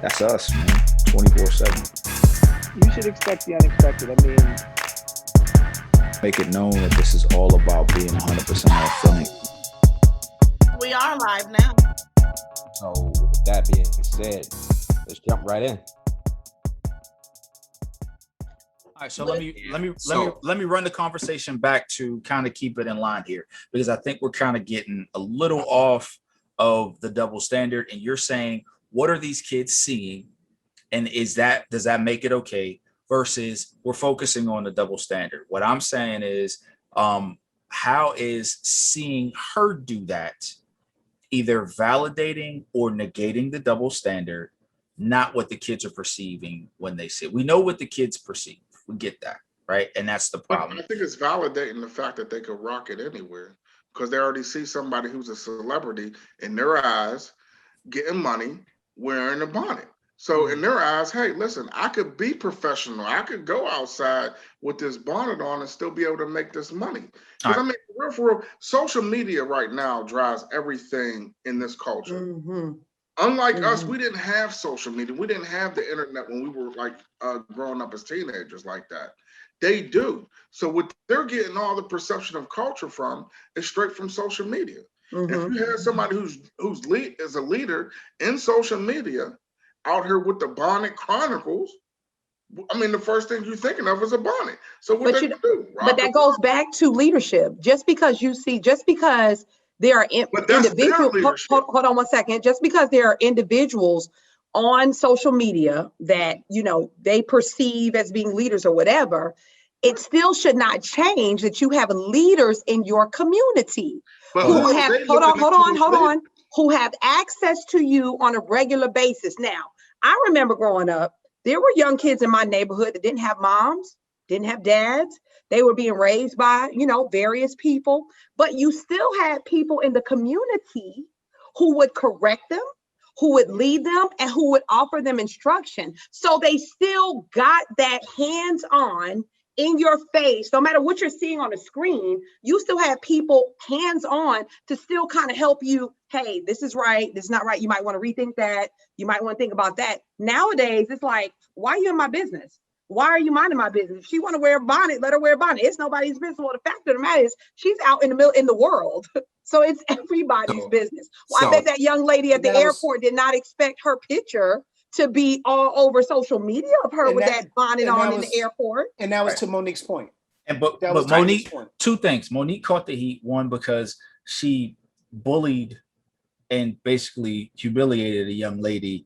That's us, man. 24/7. You should expect the unexpected. I mean, Make it known that this is all about being 100% authentic. We are live now. So with that being said, let's jump right in. All right, so let me run the conversation back to kind of keep it in line here, because I think we're kind of getting a little off of the double standard. And you're saying, what are these kids seeing, and does that make it okay? Versus we're focusing on the double standard. What I'm saying is, how is seeing her do that either validating or negating the double standard, not what the kids are perceiving when they see it. We know what the kids perceive. We get that, right? And that's the problem. I think it's validating the fact that they could rock it anywhere because they already see somebody who's a celebrity in their eyes getting money wearing a bonnet. So in their eyes, hey, listen, I could be professional. I could go outside with this bonnet on and still be able to make this money. Because I mean, for real, social media right now drives everything in this culture. Mm-hmm. Unlike us, we didn't have social media. We didn't have the internet when we were like growing up as teenagers like that. They do. So what they're getting all the perception of culture from is straight from social media. If you have somebody who's is a leader in social media out here with the Bonnet Chronicles, I mean, the first thing you're thinking of is a bonnet. So what they do? But that goes back to leadership. Just because there are individuals, hold on one second. Just because there are individuals on social media that, you know, they perceive as being leaders or whatever, it still should not change that you have leaders in your community who have access to you on a regular basis. Now, I remember growing up, there were young kids in my neighborhood that didn't have moms, didn't have dads. They were being raised by, you know, various people, but you still had people in the community who would correct them, who would lead them, and who would offer them instruction. So they still got that hands-on in your face. No matter what you're seeing on the screen, you still have people hands-on to still kind of help you. Hey, this is right. This is not right. You might want to rethink that. You might want to think about that. Nowadays, it's like, why are you in my business? Why are you minding my business? If she want to wear a bonnet, let her wear a bonnet. It's nobody's business. Well, the fact of the matter is she's out in the world. So it's everybody's business. Well, I bet that young lady at the airport did not expect her picture to be all over social media of her with that bonnet on in the airport. And that was to Monique's point. But Monique, two things. Monique caught the heat, one, because she bullied and basically humiliated a young lady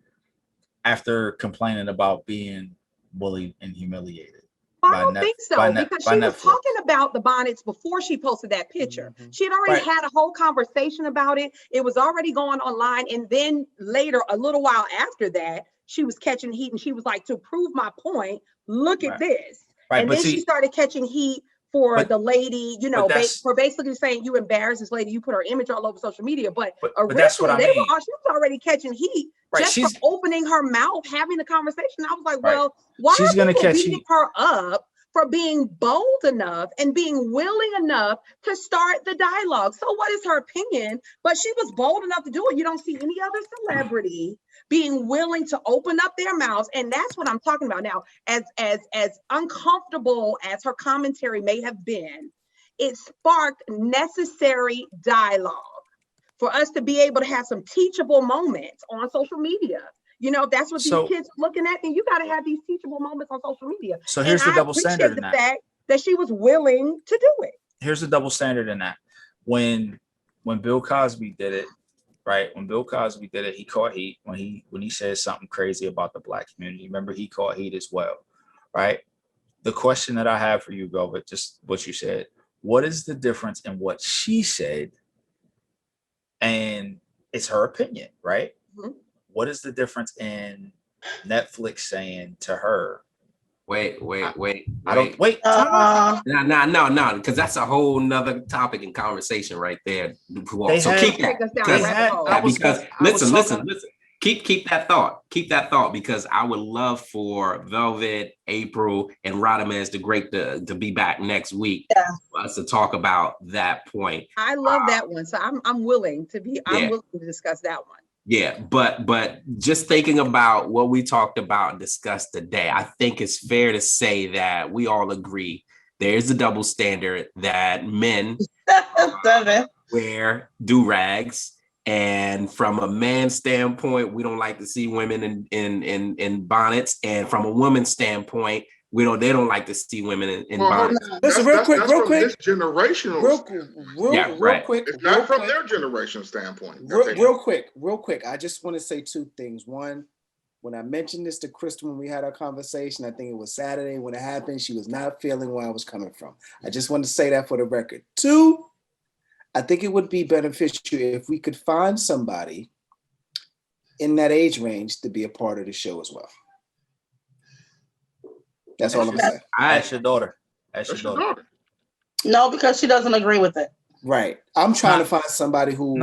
after complaining about being bullied and humiliated. I don't think so, because she was talking about the bonnets before she posted that picture. She had already had a whole conversation about it. It was already going online. And then later, a little while after that, she was catching heat and she was like, to prove my point, look at this. And then she started catching heat for the lady, you know, for basically saying you embarrassed this lady, you put her image all over social media. But that's what I mean. She was already catching heat just for opening her mouth, having a conversation. I was like, well, why are people beating her up for being bold enough and being willing enough to start the dialogue? So what is her opinion? But she was bold enough to do it. You don't see any other celebrity being willing to open up their mouths. And that's what I'm talking about now. As uncomfortable as her commentary may have been, it sparked necessary dialogue for us to be able to have some teachable moments on social media. You know, if that's what these kids are looking at, then you got to have these teachable moments on social media. So here's the double standard in that. Fact that she was willing to do it. Here's the double standard in that. When Bill Cosby did it, right? When Bill Cosby did it, he caught heat when he said something crazy about the Black community. Remember, he caught heat as well, right? The question that I have for you, Velvet, just what you said. What is the difference in what she said, and it's her opinion, right? Mm-hmm. What is the difference in Netflix saying to her, Wait. I don't wait. No, because that's a whole nother topic and conversation right there. So keep that. Because listen. Keep that thought. Keep that thought, because I would love for Velvet, April, and Radamez the Great to be back next week for us to talk about that point. I love that one. So I'm willing to discuss that one. Yeah, but just thinking about what we talked about and discussed today, I think it's fair to say that we all agree there's a double standard that men wear do-rags, and from a man's standpoint, we don't like to see women in bonnets, and from a woman's standpoint, they don't like to see women in bonnets. Listen, real quick. This generational. Real quick. It's not from their generation standpoint. Real quick. I just want to say two things. One, when I mentioned this to Crystal when we had our conversation, I think it was Saturday when it happened, she was not feeling where I was coming from. I just want to say that for the record. Two, I think it would be beneficial if we could find somebody in that age range to be a part of the show as well. That's all I'm saying. Ask your daughter. No, because she doesn't agree with it. Right. I'm trying to find somebody who. We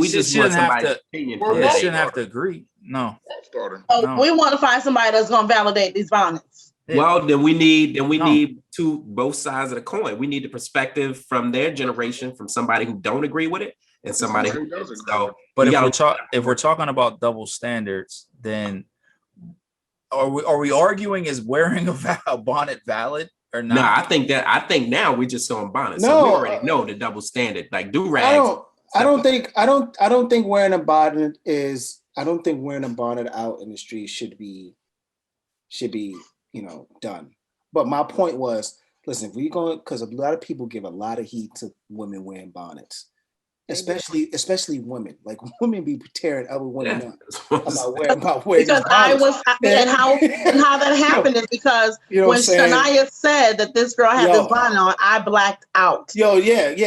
just want somebody's opinion. She shouldn't have to agree. No. We want to find somebody that's going to validate these bonnets. Yeah. Well, then we need both sides of the coin. We need the perspective from their generation, from somebody who don't agree with it, and somebody who does. So, but if we're talking about double standards, then are we arguing is wearing a bonnet valid or not? No, I think now we're just showing bonnets. So we already know the double standard, like do-rags. I don't think wearing a bonnet out in the street should be done. But my point was, listen, if we're going, because a lot of people give a lot of heat to women wearing bonnets, especially women. Like women be tearing other women up about wearing because and how that happened is because when Shania said that this girl had this bonnet on, I blacked out.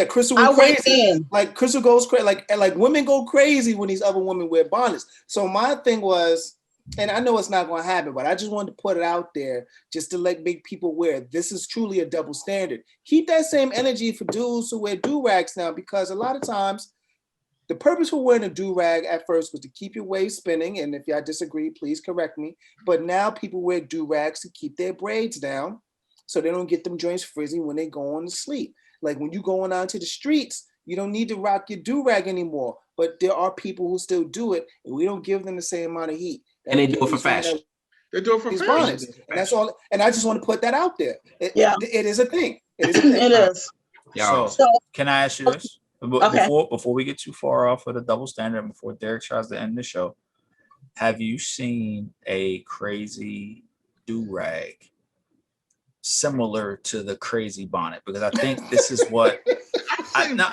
Crystal went crazy. Like Crystal goes crazy. Like women go crazy when these other women wear bonnets. So my thing was, and I know it's not going to happen, but I just wanted to put it out there just to make people aware this is truly a double standard. Keep that same energy for dudes who wear do-rags now, because a lot of times the purpose for wearing a do-rag at first was to keep your waist spinning. And if y'all disagree, please correct me. But now people wear do-rags to keep their braids down so they don't get them joints frizzy when they go on to sleep. Like when you going out to the streets, you don't need to rock your do-rag anymore. But there are people who still do it, and we don't give them the same amount of heat. And they do it for fashion. They do it for fashion. And that's all. And I just want to put that out there. It is a thing. It is. So can I ask you this? Before we get too far off of the double standard, before Derek tries to end the show, have you seen a crazy do-rag similar to the crazy bonnet? Because I think this is what you mean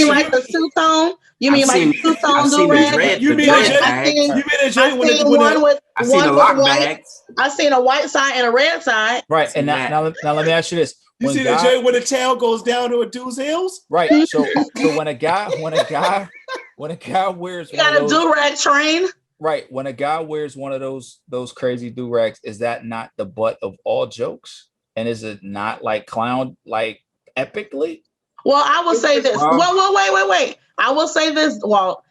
like the two-tone? You mean like the two-tone do-rag? You mean I've seen a lock bag. I've seen a white side and a red side. Right. And now let me ask you this. You see the Jay when the tail goes down to a dude's heels? Right. So when a guy wears you got a do-rag train. Right. When a guy wears one of those crazy do-rags, is that not the butt of all jokes? And is it not like clown like epically? Well, I will say this. Wait. I will say this. Well,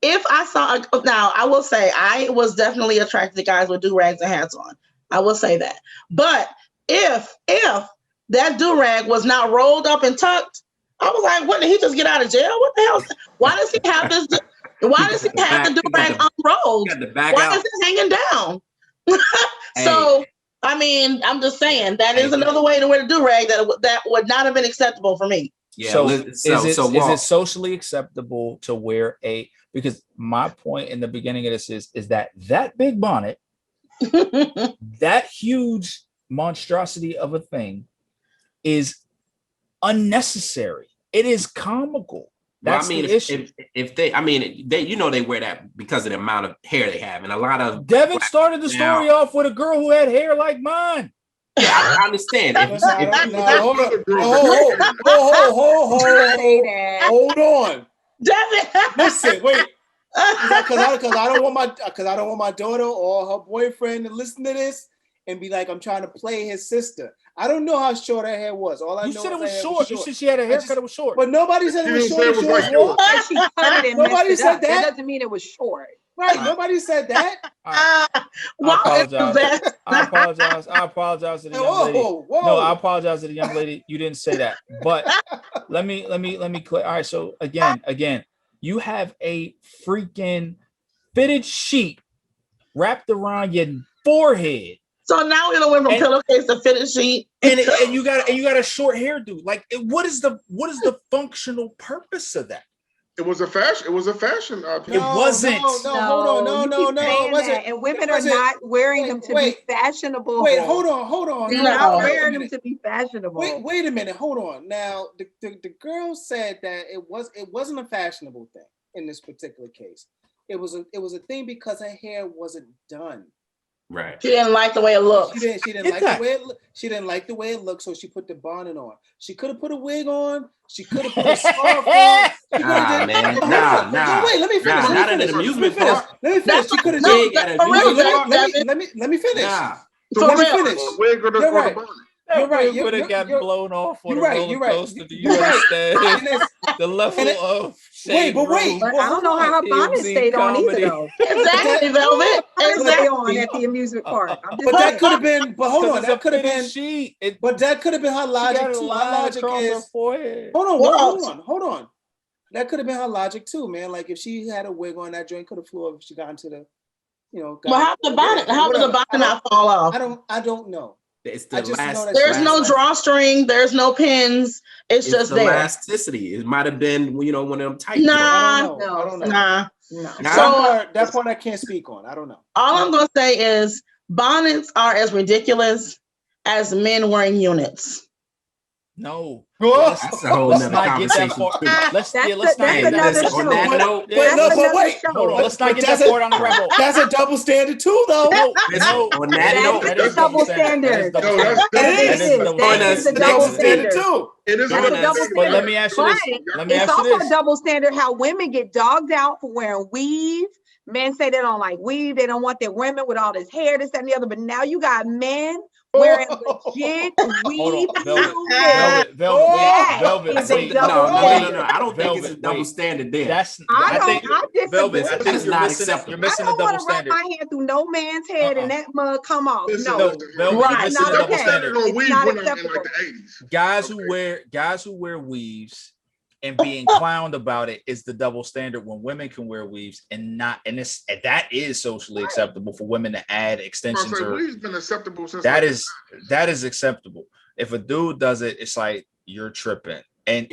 if I saw now, I will say I was definitely attracted to guys with do-rags and hats on. I will say that. But if that do-rag was not rolled up and tucked, I was like, what, did he just get out of jail? What the hell? Why does he have this? Why does he have the do-rag unrolled? Why is it hanging down? So, I mean, I'm just saying that is another way to wear the do-rag that would not have been acceptable for me. Yeah. So is it socially acceptable to wear because my point in the beginning of this is that big bonnet, that huge monstrosity of a thing is unnecessary. It is comical. That's the issue. If they they wear that because of the amount of hair they have, and a lot of Devin started the story off with a girl who had hair like mine. Yeah, I understand. Hold on. Devin, listen, wait. Because I don't want my daughter or her boyfriend to listen to this and be like, I'm trying to play his sister. I don't know how short her hair was. All I know said it was short. You said she had a haircut. It was short. But nobody said it was short. She cut it and nobody said that. That doesn't mean it was short. Right. Nobody said that. I apologize to the young lady. Whoa. No, I apologize to the young lady. You didn't say that. But let me clear. All right. So again, you have a freaking fitted sheet wrapped around your forehead. So now we're gonna went from pillowcase to fitted sheet. And you got a short hairdo. Like, what is the functional purpose of that? It was a fashion. It wasn't. No, hold on. No, it wasn't. And women are not wearing them to be fashionable. Wait, hold on. They're not wearing them to be fashionable. Wait a minute. Hold on. Now, the girl said that it wasn't a fashionable thing in this particular case. It was a thing because her hair wasn't done. Right. She didn't like the way it looked. She didn't like the way it looked. She didn't like the way it looked, so she put the bonnet on. She could have put a wig on. She could have put a scarf on. Nah. Wait, let me finish. Not in an amusement park. Let me finish. She could have wig at an amusement park. Let me finish. Nah. So let me finish. Wig or the bonnet. You're right. Would have got blown off on you're a right, roller you're right. coaster. Do you understand the level of shade but wait. But I don't know how her bonnet stayed on either, though. Exactly, Velvet. Exactly on at the amusement park. But that could have been. But hold on, that could have been. Sheet. But that could have been her logic too. Her logic is. Hold on. That could have been her logic too, man. Like if she had a wig on, that joint could have flew off if she got into the, But how the bonnet? How did the bonnet not fall off? I don't know. It's the there's no drawstring. There's no pins. It's just the there. Elasticity. It might have been, one of them tight. I don't know. Nah. So that part I can't speak on. I don't know. All I'm gonna say is bonnets are as ridiculous as men wearing units. No. That's a whole nother conversation. Let's not get that part on the rebel. That's a double standard too, though. That is double standard. That is a double standard too. It is a double standard. But let me ask you this. It's also a double standard how women get dogged out for wearing weave. Men say they don't like weave. They don't want their women with all this hair, this, that, and the other. But now you got men wearing legit weave. Velvet. No. I don't think it's a double standard there. I think Velvet. I think it's not acceptable. You're missing a double standard. I don't want to run my hand through no man's head and that mug come off. No, Velvet, it's not a double standard. It's not acceptable. Guys who wear weaves and being clowned about it is the double standard when women can wear weaves and that is socially acceptable for women to add extensions. Weave's been acceptable since that is acceptable. If a dude does it, it's like you're tripping. And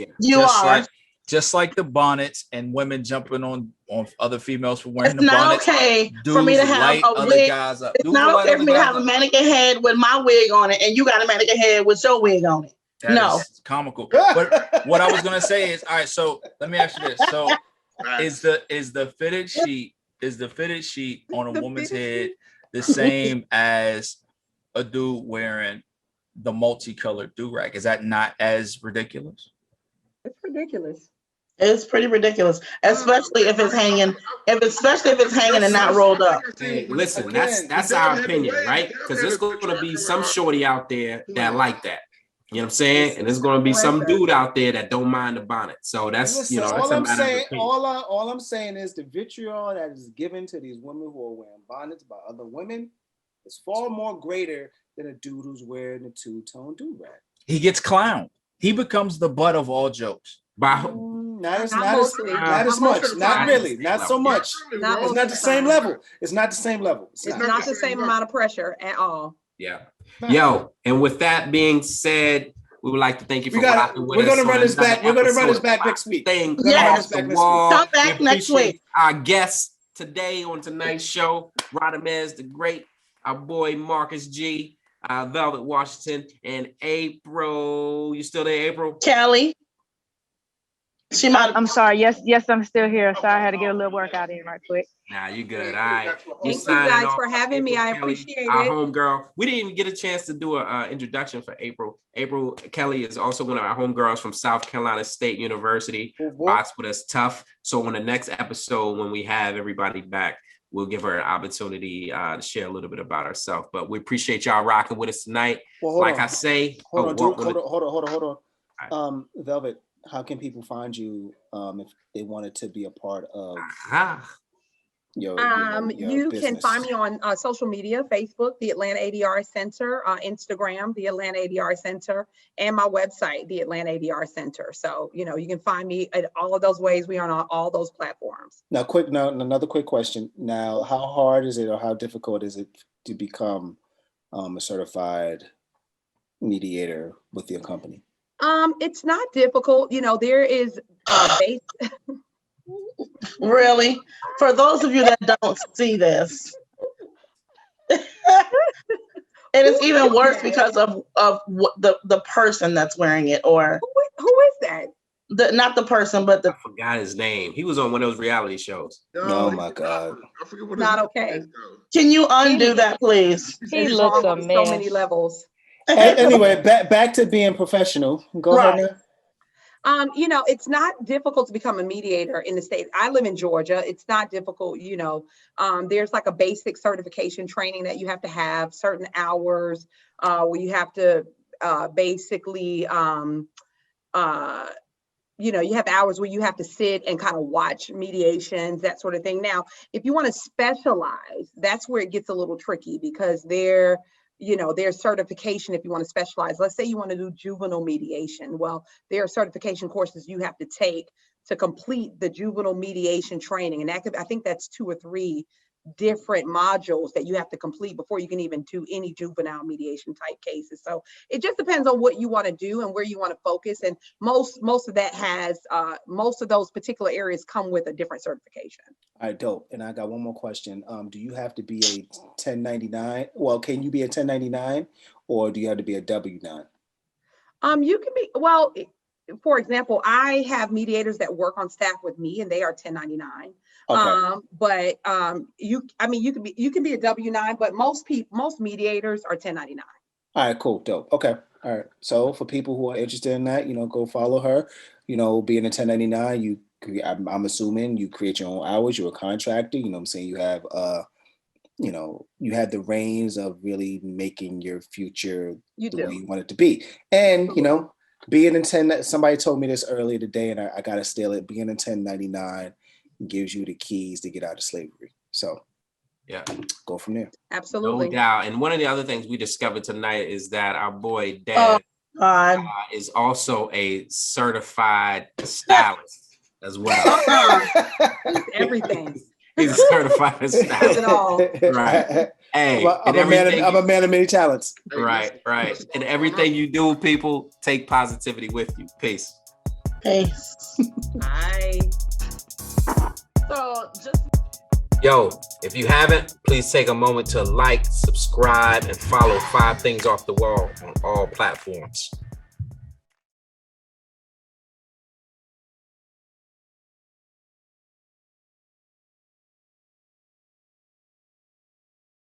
just like the bonnets and women jumping on other females for wearing the bonnets. It's not okay for me to have a wig. It's not okay for me to have a mannequin head with my wig on it and you got a mannequin head with your wig on it. That is comical. But what I was gonna say is, all right. So let me ask you this: so is the fitted sheet on a woman's head the same as a dude wearing the multicolored do-rag? Is that not as ridiculous? It's ridiculous. It's pretty ridiculous, especially if it's hanging. Especially if it's hanging and not rolled up. Hey, listen, that's our opinion, right? Because there's going to be some shorty out there that like that. You know what I'm saying? And there's going to be some dude out there that don't mind the bonnet. So that's, that's all I'm saying. All I'm saying is the vitriol that is given to these women who are wearing bonnets by other women is far more greater than a dude who's wearing a two-tone do-rag. He gets clowned. He becomes the butt of all jokes. Not as much. Not really. Not so much. It's not the same level. It's not the same level. It's not the same amount of pressure at all. Yeah. Yo, and with that being said, we would like to thank you for rocking with us. We're going to run this back. We're going to run this back next week. Yes. Come back next week. Our guest today on tonight's show, Radamez the Great, our boy Marcus G, Velvet Washington, and April. You still there, April? Kelly. I'm sorry. Yes, I'm still here. So I had to get a little workout in right quick. Nah, you good. All right. Thank you guys for having me. I appreciate our it. homegirl. We didn't even get a chance to do an introduction for April. April Kelly is also one of our homegirls from South Carolina State University. Rocks with us tough. So on the next episode, when we have everybody back, we'll give her an opportunity to share a little bit about herself. But we appreciate y'all rocking with us tonight. I say, hold on. Velvet, how can people find you if they wanted to be a part of your you business? can find me on social media, Facebook, the Atlanta ADR Center, Instagram, the Atlanta ADR Center, and my website, the Atlanta ADR Center. So, you know, you can find me at all of those ways. We are on all those platforms. Now, another quick question. Now, how hard is it or how difficult is it to become a certified mediator with your company? It's not difficult. You know, there is base. Really, for those of you that don't see this, and it's even worse because of the person that's wearing it, or who is that? Not the person, but I forgot his name. He was on one of those reality shows. Oh my God! I forget what Not okay. Can you undo that, please? He looks a mess. So many levels. Anyway, back to being professional. Go ahead now. You know, it's not difficult to become a mediator in the state. I live in Georgia. It's not difficult. You know, there's like a basic certification training that you have to have, certain hours where you have to basically, you know, you have hours where you have to sit and kind of watch mediations, that sort of thing. Now, if you want to specialize, that's where it gets a little tricky because there's certification if you want to specialize. Let's say you want to do juvenile mediation. Well, there are certification courses you have to take to complete the juvenile mediation training. And I think that's 2 or 3 different modules that you have to complete before you can even do any juvenile mediation type cases. So it just depends on what you want to do and where you want to focus. And most of that has, most of those particular areas come with a different certification. All right, dope. And I got one more question. Do you have to be a 1099? Well, can you be a 1099 or do you have to be a W-9? You can be, well, for example, I have mediators that work on staff with me and they are 1099. Okay. But you can be a W-9, but most mediators are 1099. All right, cool, dope. Okay. All right. So for people who are interested in that, you know, go follow her. You know, being a 1099, I'm assuming you create your own hours. You're a contractor. You know what I'm saying? You have you know, you have the reins of really making your future the way you want it to be. And you know, being in somebody told me this earlier today, and I gotta steal it. Being in 1099 gives you the keys to get out of slavery. So yeah, go from there. Absolutely. No doubt. And one of the other things we discovered tonight is that our boy Dad is also a certified stylist as well. Everything. He's a certified stylist. Right. Hey, I'm a man of many talents. Right. And everything you do, people, take positivity with you. Peace. Peace. Bye. So just yo, if you haven't, please take a moment to like, subscribe, and follow 5 Things Off the Wall on all platforms.